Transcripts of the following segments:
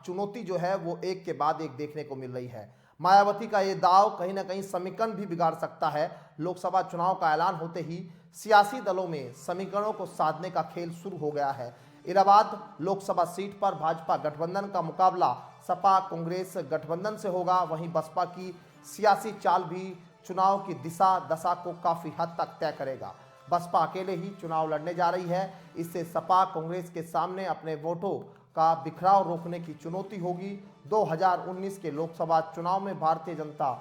चुनौती जो है वो एक के बाद एक देखने को मिल रही है। मायावती का ये दाव कहीं ना कहीं समीकरण भी बिगाड़ सकता है। लोकसभा चुनाव का ऐलान होते ही सियासी दलों में समीकरणों को साधने का खेल शुरू हो गया है। इलाहाबाद लोकसभा सीट पर भाजपा गठबंधन का मुकाबला सपा कांग्रेस गठबंधन से होगा। वहीं बसपा की सियासी चाल भी चुनाव की दिशा दशा को काफी हद तक तय करेगा। बसपा अकेले ही चुनाव लड़ने जा रही है। इससे सपा कांग्रेस के सामने अपने वोटों का बिखराव रोकने की चुनौती होगी। 2019 के लोकसभा चुनाव में भारतीय जनता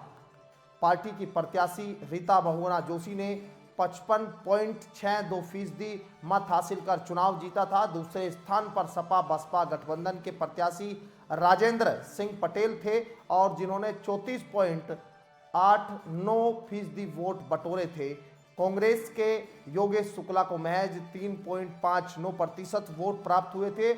पार्टी की प्रत्याशी रीता बहुगुणा जोशी ने 55.62% मत हासिल कर चुनाव जीता था। दूसरे स्थान पर सपा बसपा गठबंधन के प्रत्याशी राजेंद्र सिंह पटेल थे और जिन्होंने 34.89% वोट बटोरे थे। कांग्रेस के योगेश शुक्ला को महज 3.59% वोट प्राप्त हुए थे।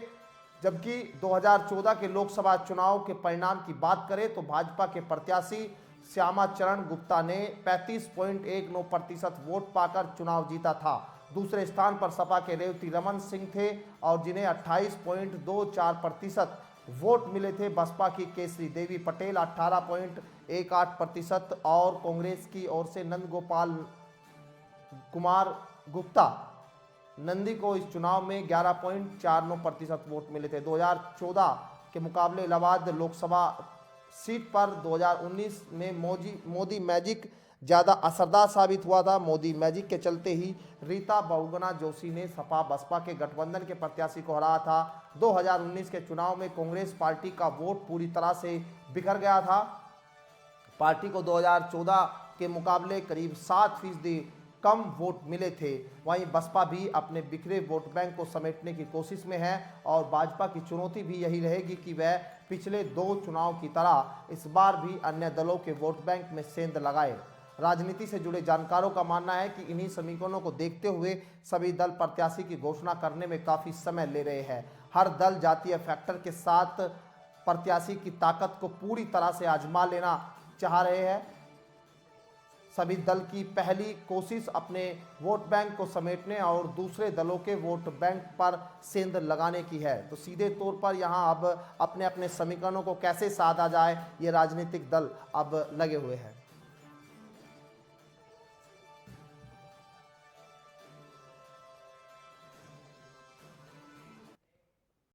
जबकि 2014 के लोकसभा चुनाव के परिणाम की बात करें तो भाजपा के प्रत्याशी श्यामा चरण गुप्ता ने 35.19% वोट पाकर चुनाव जीता था। दूसरे स्थान पर सपा के रेवती रमन सिंह थे और जिन्हें 28.24% वोट मिले थे। बसपा की केसरी देवी पटेल 18.18% और कांग्रेस की ओर से नंदगोपाल कुमार गुप्ता नंदी को इस चुनाव में 11.49% वोट मिले थे। 2014 के मुकाबले इलाहाबाद लोकसभा सीट पर 2019 में मोदी मैजिक ज़्यादा असरदार साबित हुआ था। मोदी मैजिक के चलते ही रीता बहुगुणा जोशी ने सपा बसपा के गठबंधन के प्रत्याशी को हराया था। 2019 के चुनाव में कांग्रेस पार्टी का वोट पूरी तरह से बिखर गया था। पार्टी को 2014 के मुकाबले करीब 7% कम वोट मिले थे। वहीं बसपा भी अपने बिखरे वोट बैंक को समेटने की कोशिश में है और भाजपा की चुनौती भी यही रहेगी कि वह पिछले 2 चुनाव की तरह इस बार भी अन्य दलों के वोट बैंक में सेंध लगाए। राजनीति से जुड़े जानकारों का मानना है कि इन्हीं समीकरणों को देखते हुए सभी दल प्रत्याशी की घोषणा करने में काफ़ी समय ले रहे हैं। हर दल जातीय फैक्टर के साथ प्रत्याशी की ताकत को पूरी तरह से आजमा लेना चाह रहे हैं। सभी दल की पहली कोशिश अपने वोट बैंक को समेटने और दूसरे दलों के वोट बैंक पर सेंध लगाने की है। तो सीधे तौर पर यहां अब अपने अपने समीकरणों को कैसे साधा जाए, ये राजनीतिक दल अब लगे हुए हैं।